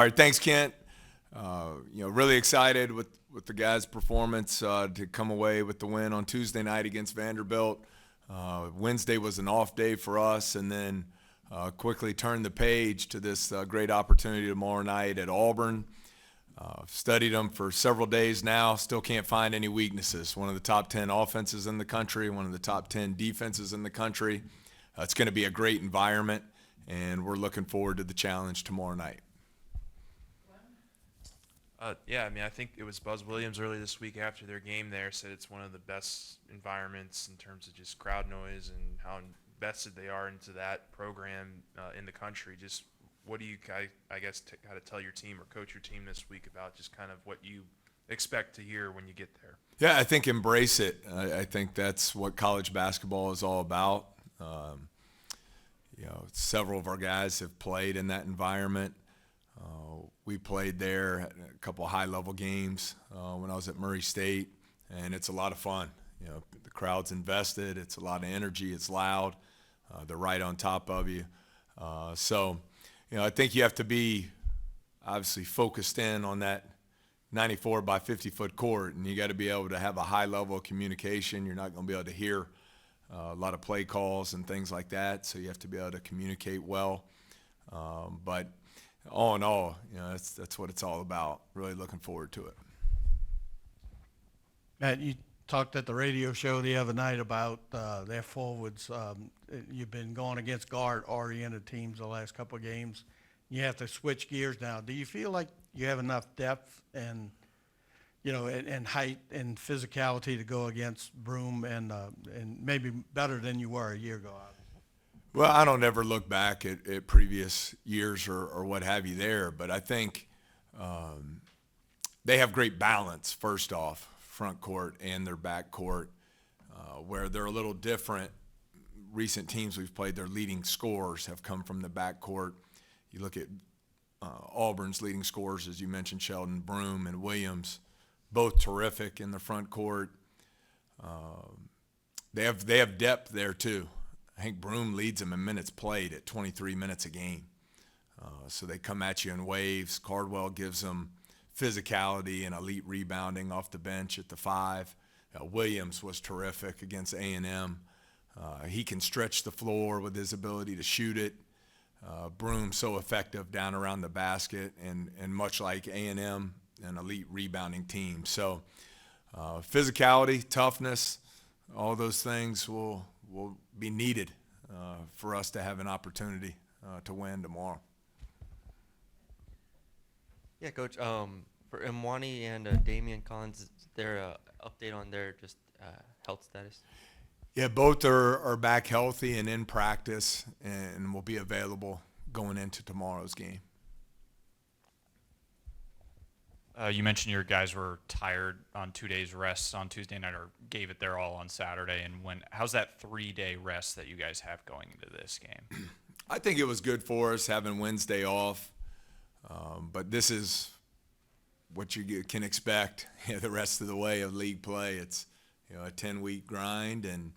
All right, thanks, Kent. Really excited with the guys' performance to come away with the win on Tuesday night against Vanderbilt. Wednesday was an off day for us, and then quickly turned the page to this great opportunity tomorrow night at Auburn. Studied them for several days now. Still can't find any weaknesses. One of the top 10 offenses in the country, one of the top 10 defenses in the country. It's going to be a great environment, and we're looking forward to the challenge tomorrow night. I think it was Buzz Williams early this week after their game there said it's one of the best environments in terms of just crowd noise and how invested they are into that program in the country. Just what do you, I guess, how to tell your team or coach your team this week about just kind of what you expect to hear when you get there? Yeah, I think embrace it. I think that's what college basketball is all about. Several of our guys have played in that environment. We played there at a couple of high-level games when I was at Murray State, and it's a lot of fun. The crowd's invested. It's a lot of energy. It's loud. They're right on top of you. I think you have to be obviously focused in on that 94 by 50-foot court, and you got to be able to have a high level of communication. You're not going to be able to hear a lot of play calls and things like that, so you have to be able to communicate well. But all in all, that's what it's all about. Really looking forward to it. Matt, you talked at the radio show the other night about their forwards. You've been going against guard-oriented teams the last couple of games. You have to switch gears now. Do you feel like you have enough depth and height and physicality to go against Broome and maybe better than you were a year ago? Well, I don't ever look back at previous years or what have you there, but I think they have great balance, first off, front court and their back court, where they're a little different. Recent teams we've played, their leading scorers have come from the back court. You look at Auburn's leading scorers, as you mentioned, Sheldon, Broome, and Williams, both terrific in the front court. They have depth there too. I think Broome leads them in minutes played at 23 minutes a game. So they come at you in waves. Cardwell gives them physicality and elite rebounding off the bench at the 5. Williams was terrific against A&M. He can stretch the floor with his ability to shoot it. Broome so effective down around the basket, and much like A&M, an elite rebounding team. So physicality, toughness, all those things will be needed for us to have an opportunity to win tomorrow. Yeah, Coach. For Imwani and Damian Collins, is there an update on their just health status? Yeah, both are back healthy and in practice and will be available going into tomorrow's game. You mentioned your guys were tired on 2 days rest on Tuesday night, or gave it their all on Saturday. And how's that 3-day rest that you guys have going into this game? I think it was good for us having Wednesday off, but this is what you can expect the rest of the way of league play. It's a 10-week grind, and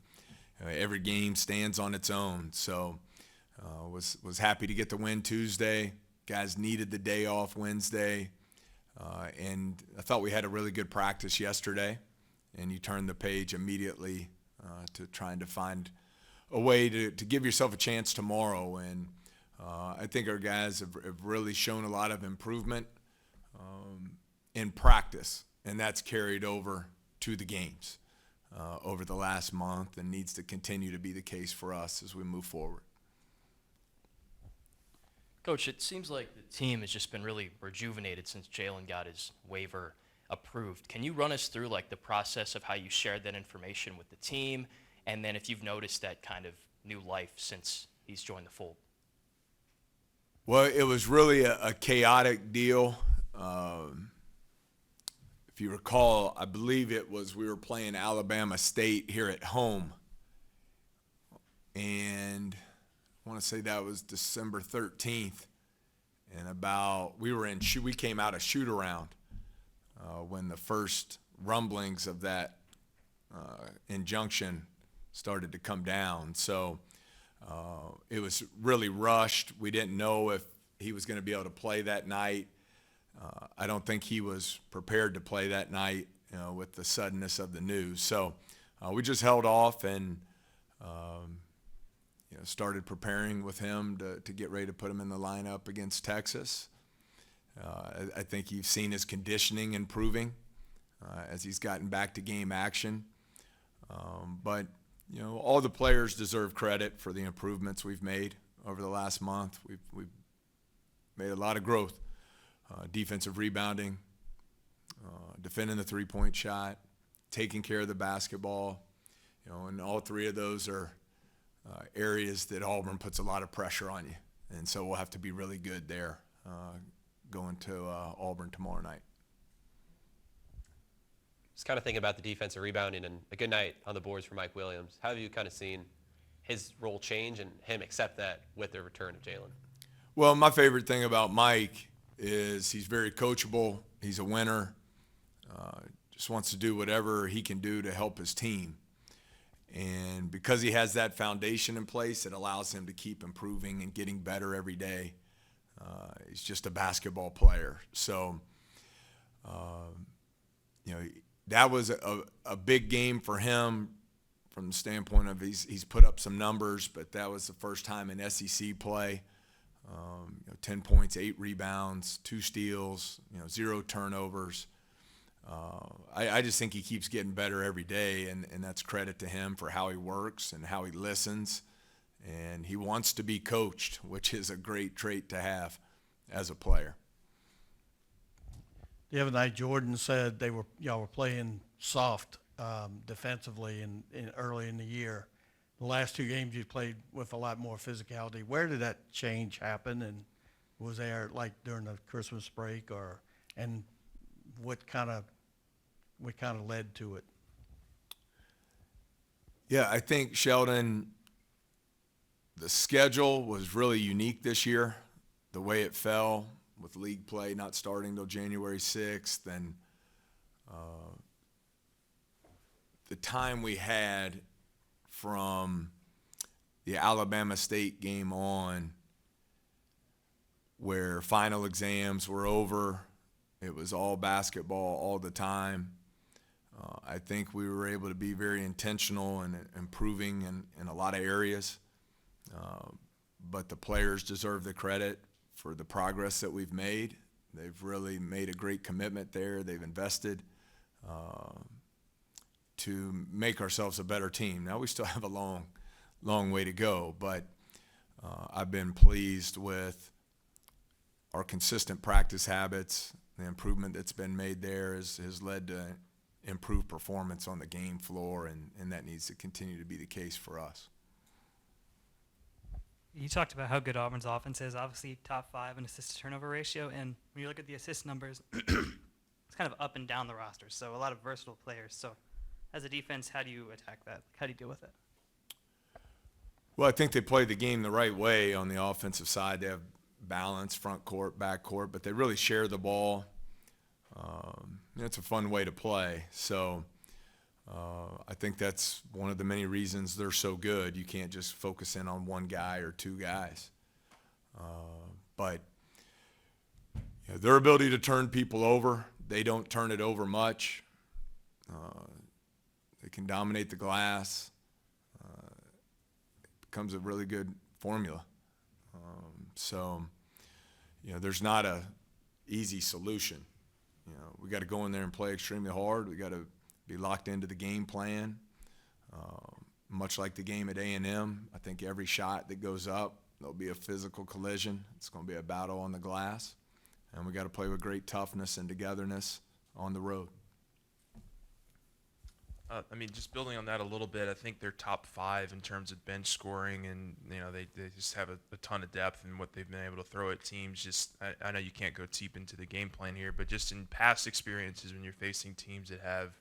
every game stands on its own. So was happy to get the win Tuesday. Guys needed the day off Wednesday. And I thought we had a really good practice yesterday, and you turn the page immediately to trying to find a way to give yourself a chance tomorrow. And I think our guys have really shown a lot of improvement in practice, and that's carried over to the games over the last month and needs to continue to be the case for us as we move forward. Coach, it seems like the team has just been really rejuvenated since Jalen got his waiver approved. Can you run us through the process of how you shared that information with the team, and then if you've noticed that kind of new life since he's joined the fold? Well, it was really a chaotic deal. If you recall, I believe we were playing Alabama State here at home, and I want to say that was December 13th, and we came out of shoot around when the first rumblings of that injunction started to come down. So it was really rushed. We didn't know if he was going to be able to play that night. I don't think he was prepared to play that night, with the suddenness of the news. So we just held off and started preparing with him to get ready to put him in the lineup against Texas. I think you've seen his conditioning improving as he's gotten back to game action. But all the players deserve credit for the improvements we've made over the last month. We've made a lot of growth. Defensive rebounding, defending the three-point shot, taking care of the basketball. And all three of those are areas that Auburn puts a lot of pressure on you. And so we'll have to be really good there going to Auburn tomorrow night. Just kind of thinking about the defensive rebounding and a good night on the boards for Mike Williams. How have you kind of seen his role change and him accept that with the return of Jalen? Well, my favorite thing about Mike is he's very coachable. He's a winner. Just wants to do whatever he can do to help his team. And because he has that foundation in place, it allows him to keep improving and getting better every day. He's just a basketball player. So, that was a big game for him from the standpoint of he's put up some numbers, but that was the first time in SEC play. 10 points, 8 rebounds, 2 steals, 0 turnovers. I just think he keeps getting better every day, and that's credit to him for how he works and how he listens. And he wants to be coached, which is a great trait to have as a player. The other night, Jordan said y'all were playing soft defensively in early in the year. The last 2 games you played with a lot more physicality. Where did that change happen, and was there like during the Christmas break, and what kind of led to it? Yeah, I think, Sheldon, the schedule was really unique this year, the way it fell with league play not starting until January 6th, and the time we had from the Alabama State game on, where final exams were over. It was all basketball all the time. I think we were able to be very intentional and improving in a lot of areas. But the players deserve the credit for the progress that we've made. They've really made a great commitment there. They've invested to make ourselves a better team. Now we still have a long way to go, but I've been pleased with our consistent practice habits. The improvement that's been made there has led to improved performance on the game floor, and that needs to continue to be the case for us. You talked about how good Auburn's offense is, obviously top 5 in assist-to-turnover ratio, and when you look at the assist numbers, it's kind of up and down the roster, so a lot of versatile players. So as a defense, how do you attack that? How do you deal with it? Well, I think they play the game the right way on the offensive side. They have balance, front court, back court, but they really share the ball. It's a fun way to play. So I think that's one of the many reasons they're so good. You can't just focus in on one guy or 2 guys. But their ability to turn people over, they don't turn it over much. They can dominate the glass. It becomes a really good formula. So there's not a easy solution. We got to go in there and play extremely hard. We got to be locked into the game plan. Much like the game at A&M, I think every shot that goes up, there'll be a physical collision. It's going to be a battle on the glass. And we got to play with great toughness and togetherness on the road. Just building on that a little bit, I think they're top 5 in terms of bench scoring, and they just have a ton of depth in what they've been able to throw at teams. I know you can't go deep into the game plan here, but just in past experiences when you're facing teams that have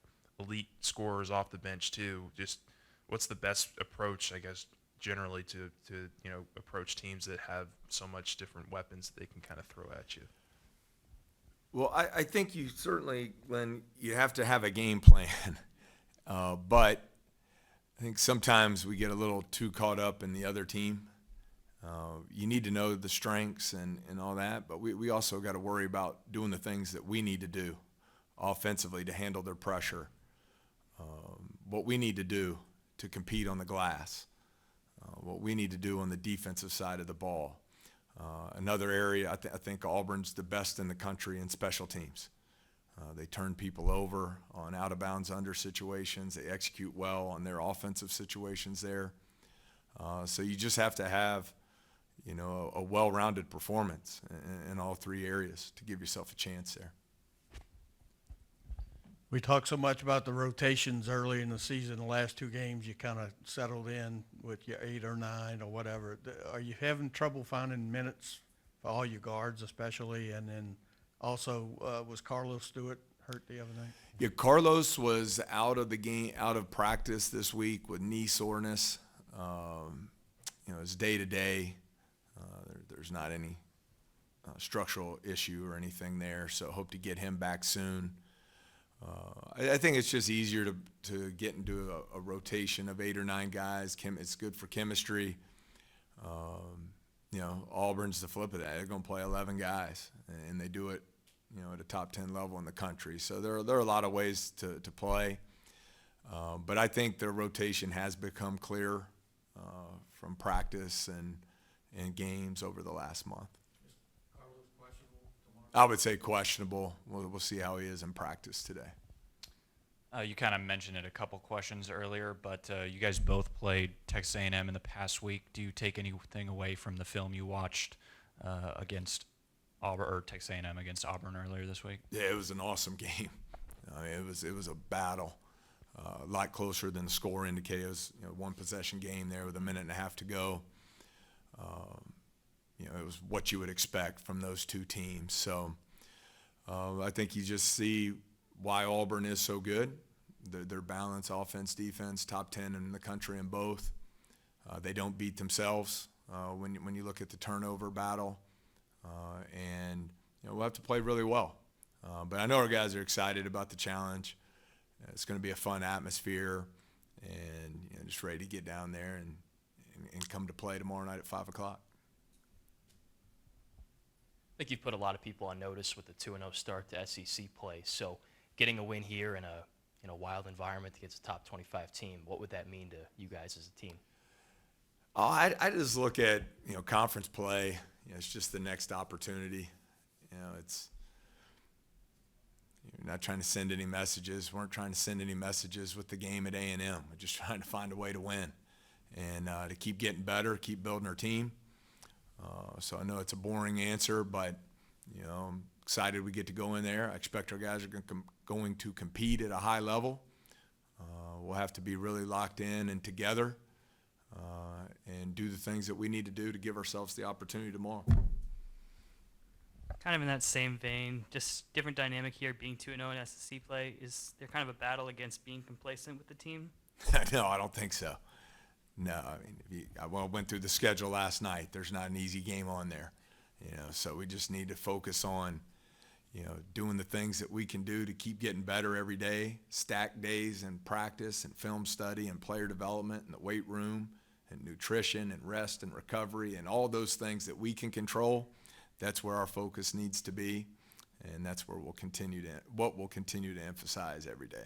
elite scorers off the bench too, just what's the best approach, I guess, generally to approach teams that have so much different weapons that they can kind of throw at you? Well, I think you certainly, Glenn, you have to have a game plan. But I think sometimes we get a little too caught up in the other team. You need to know the strengths and all that, but we also got to worry about doing the things that we need to do offensively to handle their pressure, what we need to do to compete on the glass, what we need to do on the defensive side of the ball. Another area, I think Auburn's the best in the country in special teams. They turn people over on out-of-bounds under situations. They execute well on their offensive situations there. So you just have to have, a well-rounded performance in all three areas to give yourself a chance there. We talked so much about the rotations early in the season. The last two games, you kind of settled in with your 8 or 9 or whatever. Are you having trouble finding minutes for all your guards, especially? And then also, was Carlos Stewart hurt the other night? Yeah, Carlos was out of the game, out of practice this week with knee soreness. It's day-to-day. There's not any structural issue or anything there, so hope to get him back soon. I think it's just easier to get into a rotation of 8 or 9 guys. It's good for chemistry. Auburn's the flip of that. They're going to play 11 guys, and they do it, at a top 10 level in the country. So there are a lot of ways to play. But I think their rotation has become clear from practice and games over the last month. I would say questionable. We'll see how he is in practice today. You kind of mentioned it a couple questions earlier, but you guys both played Texas A&M in the past week. Do you take anything away from the film you watched against Auburn, or Texas A&M against Auburn earlier this week? Yeah, it was an awesome game. It was a battle, a lot closer than the score indicated. It was one possession game there with a minute and a half to go. It was what you would expect from those two teams. So I think you just see why Auburn is so good. Their balance, offense, defense, top 10 in the country in both. They don't beat themselves when you look at the turnover battle. And we'll have to play really well. But I know our guys are excited about the challenge. It's going to be a fun atmosphere, and just ready to get down there and come to play tomorrow night at 5 o'clock. I think you've put a lot of people on notice with the 2-0 start to SEC play. So getting a win here in a wild environment against a top 25 team, what would that mean to you guys as a team? I just look at conference play. It's just the next opportunity. It's you're not trying to send any messages. We weren't trying to send any messages with the game at A&M. We're just trying to find a way to win and to keep getting better, keep building our team. So I know it's a boring answer, but I'm excited we get to go in there. I expect our guys are going to compete at a high level. We'll have to be really locked in and together and do the things that we need to do to give ourselves the opportunity tomorrow. Kind of in that same vein, just different dynamic here, being 2-0 in SEC play. Is there kind of a battle against being complacent with the team? No, I don't think so. No, I mean, I went through the schedule last night. There's not an easy game on there, so we just need to focus on, doing the things that we can do to keep getting better every day, stack days in practice and film study and player development in the weight room and nutrition and rest and recovery and all those things that we can control. That's where our focus needs to be, and that's where we'll continue to emphasize every day.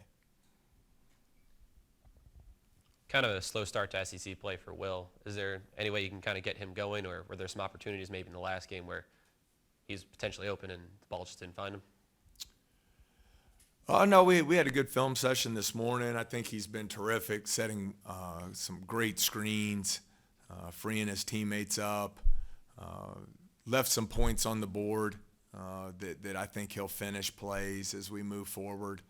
Kind of a slow start to SEC play for Will. Is there any way you can kind of get him going, or were there some opportunities maybe in the last game where he's potentially open and the ball just didn't find him? No, we had a good film session this morning. I think he's been terrific, setting some great screens, freeing his teammates up, left some points on the board that I think he'll finish plays as we move forward.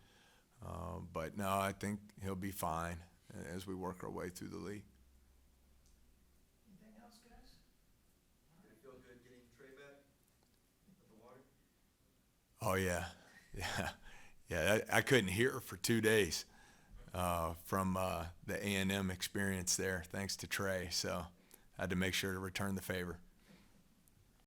But no, I think he'll be fine as we work our way through the league. Anything else, guys? Did it feel good getting Trey back with the water? Oh, yeah. Yeah, I couldn't hear for 2 days from the A&M experience there, thanks to Trey. So I had to make sure to return the favor.